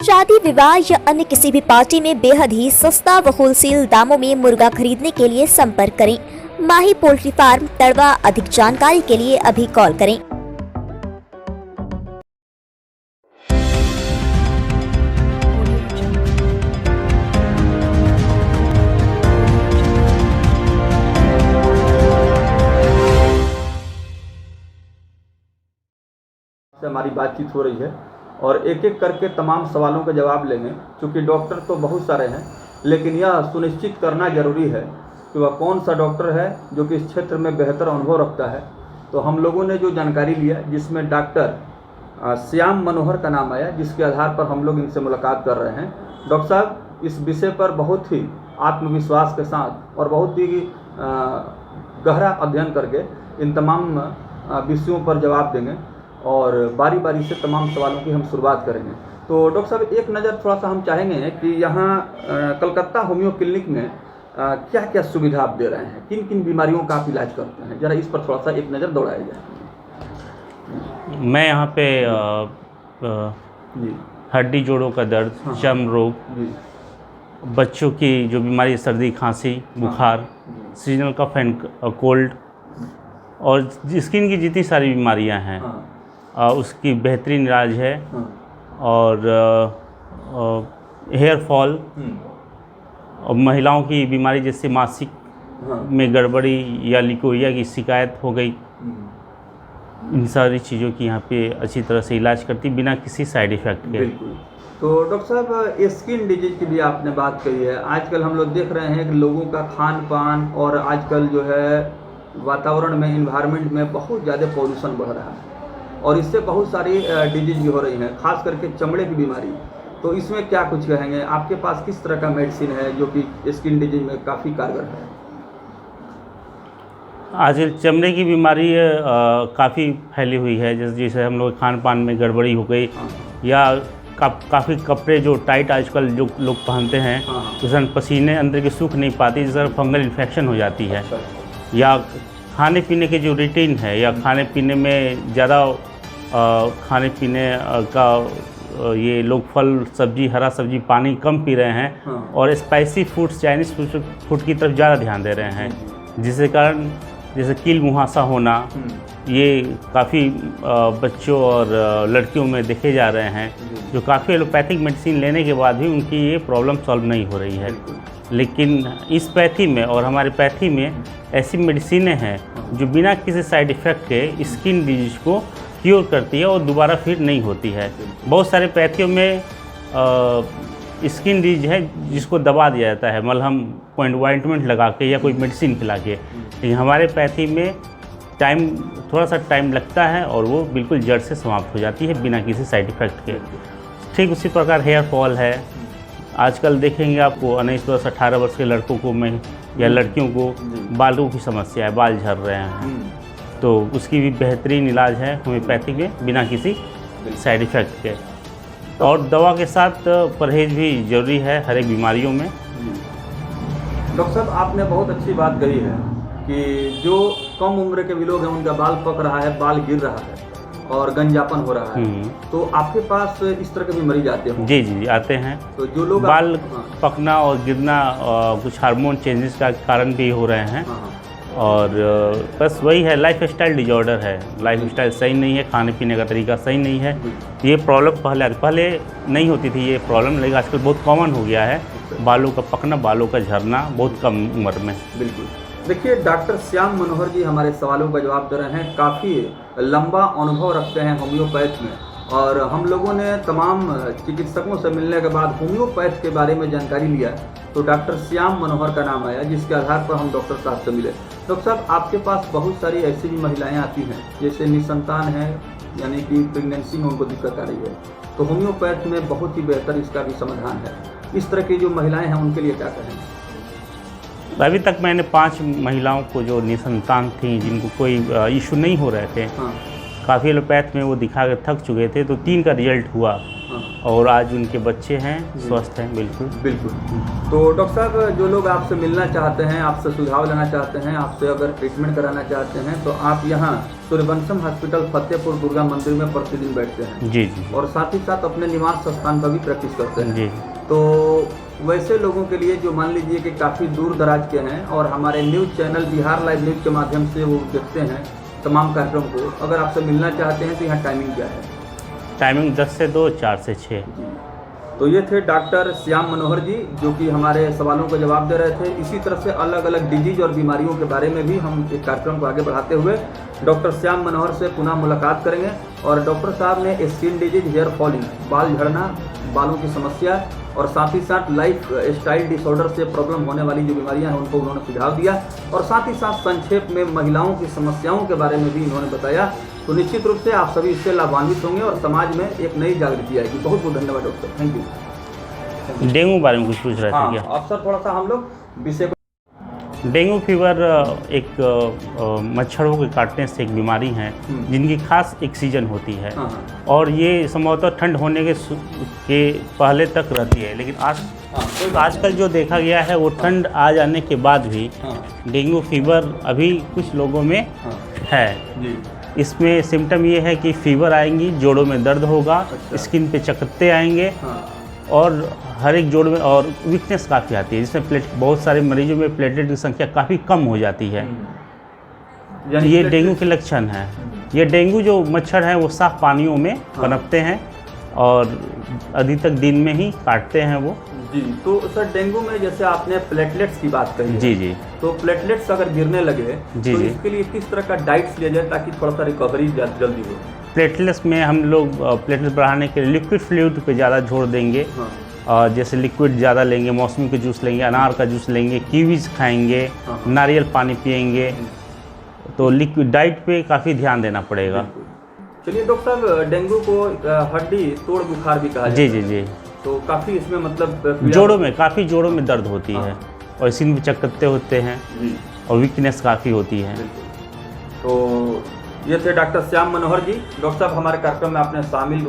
शादी, विवाह या अन्य किसी भी पार्टी में बेहद ही सस्ता व होलसेल दामों में मुर्गा खरीदने के लिए संपर्क करें माही पोल्ट्री फार्म, तड़वा। अधिक जानकारी के लिए अभी कॉल करें। से हमारी बातचीत हो रही है और एक एक करके तमाम सवालों के जवाब लेंगे। क्योंकि डॉक्टर तो बहुत सारे हैं, लेकिन यह सुनिश्चित करना ज़रूरी है कि वह कौन सा डॉक्टर है जो कि इस क्षेत्र में बेहतर अनुभव रखता है। तो हम लोगों ने जो जानकारी लिया, जिसमें डॉक्टर श्याम मनोहर का नाम आया, जिसके आधार पर हम लोग इनसे मुलाकात कर रहे हैं। डॉक्टर साहब, इस विषय पर बहुत ही आत्मविश्वास के साथ और बहुत ही गहरा अध्ययन करके इन तमाम विषयों पर जवाब देंगे और बारी बारी से तमाम सवालों की हम शुरुआत करेंगे। तो डॉक्टर साहब, एक नज़र थोड़ा सा हम चाहेंगे कि यहाँ कलकत्ता होम्यो क्लिनिक में क्या क्या सुविधा आप दे रहे हैं, किन किन बीमारियों का आप इलाज करते हैं, ज़रा इस पर थोड़ा सा एक नज़र दौड़ाया जाए। मैं यहाँ पे जी, हड्डी जोड़ों का दर्द, चर्म रोग, जी, बच्चों की जो बीमारी, सर्दी, खांसी, बुखार, सीजनल कफ एंड कोल्ड और स्किन की जितनी सारी बीमारियाँ हैं, उसकी बेहतरीन इलाज है। और हेयर फॉल और महिलाओं की बीमारी जैसे मासिक में गड़बड़ी या लिकोरिया की शिकायत हो गई, इन सारी चीज़ों की यहाँ पे अच्छी तरह से इलाज करती बिना किसी साइड इफ़ेक्ट के। बिल्कुल। तो डॉक्टर साहब, स्किन डिजीज की भी आपने बात कही है। आजकल हम लोग देख रहे हैं कि लोगों का खान पान और आजकल जो है वातावरण में, इन्वायरमेंट में बहुत ज़्यादा पॉल्यूशन बढ़ रहा है और इससे बहुत सारी डिजीज भी हो रही हैं, खास करके चमड़े की बीमारी। तो इसमें क्या कुछ कहेंगे? आपके पास किस तरह का मेडिसिन है जो कि स्किन डिजीज में काफ़ी कारगर है? आजकल चमड़े की बीमारी काफ़ी फैली हुई है। जैसे हम लोग खान पान में गड़बड़ी हो गई या काफ़ी कपड़े जो टाइट आजकल जो लोग पहनते हैं, उसमें पसीने अंदर के सूख नहीं पाती, जिससे फंगल इन्फेक्शन हो जाती है। या खाने पीने के जो रूटीन है, या खाने पीने में ज़्यादा खाने पीने का ये लोग फल सब्जी, हरा सब्जी, पानी कम पी रहे हैं और स्पाइसी फूड्स, चाइनीज़ फूड की तरफ ज़्यादा ध्यान दे रहे हैं, जिसके कारण जैसे कील मुहासा होना, ये काफ़ी बच्चों और लड़कियों में देखे जा रहे हैं, जो काफ़ी एलोपैथिक मेडिसिन लेने के बाद भी उनकी ये प्रॉब्लम सॉल्व नहीं हो रही है। लेकिन इस पैथी में और हमारे पैथी में ऐसी मेडिसिनें हैं जो बिना किसी साइड इफ़ेक्ट के स्किन डिजीज को क्योर करती है और दोबारा फिर नहीं होती है। बहुत सारे पैथियों में स्किन डिजीज है जिसको दबा दिया जाता है, मलहम ऑइंटमेंट लगा के या कोई मेडिसिन खिला के, लेकिन हमारे पैथी में थोड़ा सा टाइम लगता है और वो बिल्कुल जड़ से समाप्त हो जाती है बिना किसी साइड इफ़ेक्ट के। ठीक उसी प्रकार हेयर फॉल है। आजकल देखेंगे आपको 19 वर्ष 18 वर्ष के लड़कों को में या लड़कियों को बालों की समस्या है, बाल झड़ रहे हैं, तो उसकी भी बेहतरीन इलाज है होम्योपैथी में बिना किसी साइड इफ़ेक्ट के। और दवा के साथ परहेज भी ज़रूरी है हर एक बीमारियों में। डॉक्टर साहब, आपने बहुत अच्छी बात कही है कि जो कम उम्र के भी लोग हैं उनका बाल पक रहा है, बाल गिर रहा है और गंजापन हो रहा है, तो आपके पास इस तरह के भी मरीज आते हैं? जी आते हैं। तो जो लोग बाल पकना और गिरना कुछ हार्मोन चेंजेस का कारण भी हो रहे हैं और बस वही है, लाइफ स्टाइल डिजॉर्डर है। लाइफ स्टाइल सही नहीं है, खाने पीने का तरीका सही नहीं है। ये प्रॉब्लम पहले नहीं होती थी ये प्रॉब्लम, लेकिन आजकल बहुत कॉमन हो गया है, बालों का पकना, बालों का झड़ना बहुत कम उम्र में। बिल्कुल। देखिए, डॉक्टर श्याम मनोहर जी हमारे सवालों का जवाब दे रहे हैं। काफ़ी लंबा अनुभव रखते हैं होम्योपैथ में और हम लोगों ने तमाम चिकित्सकों से मिलने के बाद होम्योपैथ के बारे में जानकारी लिया, तो डॉक्टर श्याम मनोहर का नाम आया, जिसके आधार पर हम डॉक्टर साहब से मिले। डॉक्टर साहब, आपके पास बहुत सारी ऐसी भी महिलाएं आती हैं जैसे निसंतान है, यानी कि प्रेगनेंसी में उनको दिक्कत आ रही है, तो होम्योपैथ में बहुत ही बेहतर इसका भी समाधान है। इस तरह की जो महिलाएँ हैं उनके लिए क्या कहें? अभी तक मैंने 5 महिलाओं को जो निसंतान थी, जिनको कोई इशू नहीं हो रहे थे, काफ़ी एलोपैथ में वो दिखा के थक चुके थे, तो 3 का रिजल्ट हुआ। और आज उनके बच्चे हैं, स्वस्थ हैं बिल्कुल। बिल्कुल। तो डॉक्टर साहब, जो लोग आपसे मिलना चाहते हैं, आपसे सुझाव लेना चाहते हैं, आपसे अगर ट्रीटमेंट कराना चाहते हैं, तो आप यहाँ सूर्यवंशम हॉस्पिटल फतेहपुर दुर्गा मंदिर में प्रतिदिन बैठते हैं। जी जी। और साथ ही साथ अपने निवास स्थान पर भी प्रैक्टिस करते हैं। जी। तो वैसे लोगों के लिए जो मान लीजिए कि काफ़ी दूर दराज के हैं और हमारे news channel Bihar live news के माध्यम से वो देखते हैं तमाम कार्यक्रम को, अगर आपसे मिलना चाहते हैं तो यहाँ टाइमिंग क्या है? टाइमिंग 10 से 2, 4 से 6। तो ये थे डॉक्टर श्याम मनोहर जी, जो कि हमारे सवालों का जवाब दे रहे थे। इसी तरह से अलग अलग डिजीज और बीमारियों के बारे में भी हम इस कार्यक्रम को आगे बढ़ाते हुए डॉक्टर श्याम मनोहर से पुनः मुलाकात करेंगे। और डॉक्टर साहब ने स्किन डिजीज, हेयर फॉलिंग, बाल झड़ना, बालों की समस्या और साथ ही साथ लाइफ स्टाइल डिसऑर्डर से प्रॉब्लम होने वाली जो बीमारियां हैं उनको उन्होंने सुझाव दिया। और साथ ही साथ संक्षेप में महिलाओं की समस्याओं के बारे में भी इन्होंने बताया। तो निश्चित रूप से आप सभी इससे लाभान्वित होंगे और समाज में एक नई जागृति आएगी। बहुत बहुत धन्यवाद डॉक्टर, थैंक यू। डेंगू बारे में कुछ पूछ रहे थे क्या? अब सर थोड़ा सा हम लोग विषय को। डेंगू फीवर एक मच्छरों के काटने से एक बीमारी है जिनकी खास एक सीजन होती है। और ये संभवतः ठंड होने के पहले तक रहती है, लेकिन आजकल जो देखा गया है वो ठंड आ जाने के बाद भी डेंगू फीवर अभी कुछ लोगों में है। इसमें सिम्टम ये है कि फीवर आएंगी, जोड़ों में दर्द होगा, स्किन पे चकत्ते आएंगे और हर एक जोड़ में, और वीकनेस काफ़ी आती है, जिसमें बहुत सारे मरीजों में प्लेटलेट की संख्या काफ़ी कम हो जाती है। ये डेंगू के लक्षण हैं। ये डेंगू जो मच्छर हैं वो साफ पानियों में पनपते हैं और अधिकतर दिन में ही काटते हैं वो। जी। तो सर डेंगू में जैसे आपने प्लेटलेट्स की बात कही, जी जी, तो प्लेटलेट्स अगर गिरने लगे जी तो जी, इसके लिए किस तरह का डाइट्स लिया जाए ताकि थोड़ा सा रिकवरी जल्दी हो? प्लेटलेट्स में हम लोग प्लेटलेट बढ़ाने के लिए लिक्विड फ्लूइड पे ज़्यादा जोर देंगे। जैसे लिक्विड ज़्यादा लेंगे, मौसमी का जूस लेंगे, अनार का जूस लेंगे, कीवीज खाएंगे, नारियल पानी पिएंगे। तो लिक्विड डाइट पे काफ़ी ध्यान देना पड़ेगा। चलिए डॉक्टर साहब, डेंगू को हड्डी तोड़ बुखार भी कहा जाता है। जी जी जी। तो काफ़ी इसमें मतलब काफ़ी जोड़ों में दर्द होती है और इसी में चकत्ते होते हैं और वीकनेस काफ़ी होती है। तो ये थे डॉक्टर श्याम मनोहर जी। डॉक्टर साहब, हमारे कार्यक्रम में आपने शामिल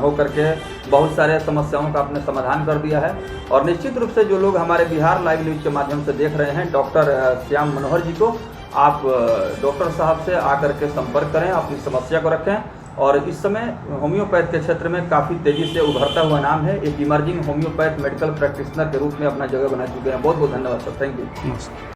होकर के बहुत सारे समस्याओं का आपने समाधान कर दिया है। और निश्चित रूप से जो लोग हमारे बिहार लाइव न्यूज़ के माध्यम से देख रहे हैं डॉक्टर श्याम मनोहर जी को, आप डॉक्टर साहब से आकर के संपर्क करें, अपनी समस्या को रखें। और इस समय होम्योपैथ के क्षेत्र में काफ़ी तेज़ी से उभरता हुआ नाम है, एक इमर्जिंग होम्योपैथ मेडिकल प्रैक्टिशनर के रूप में अपना जगह बना चुके हैं। बहुत बहुत धन्यवाद सर, थैंक यू।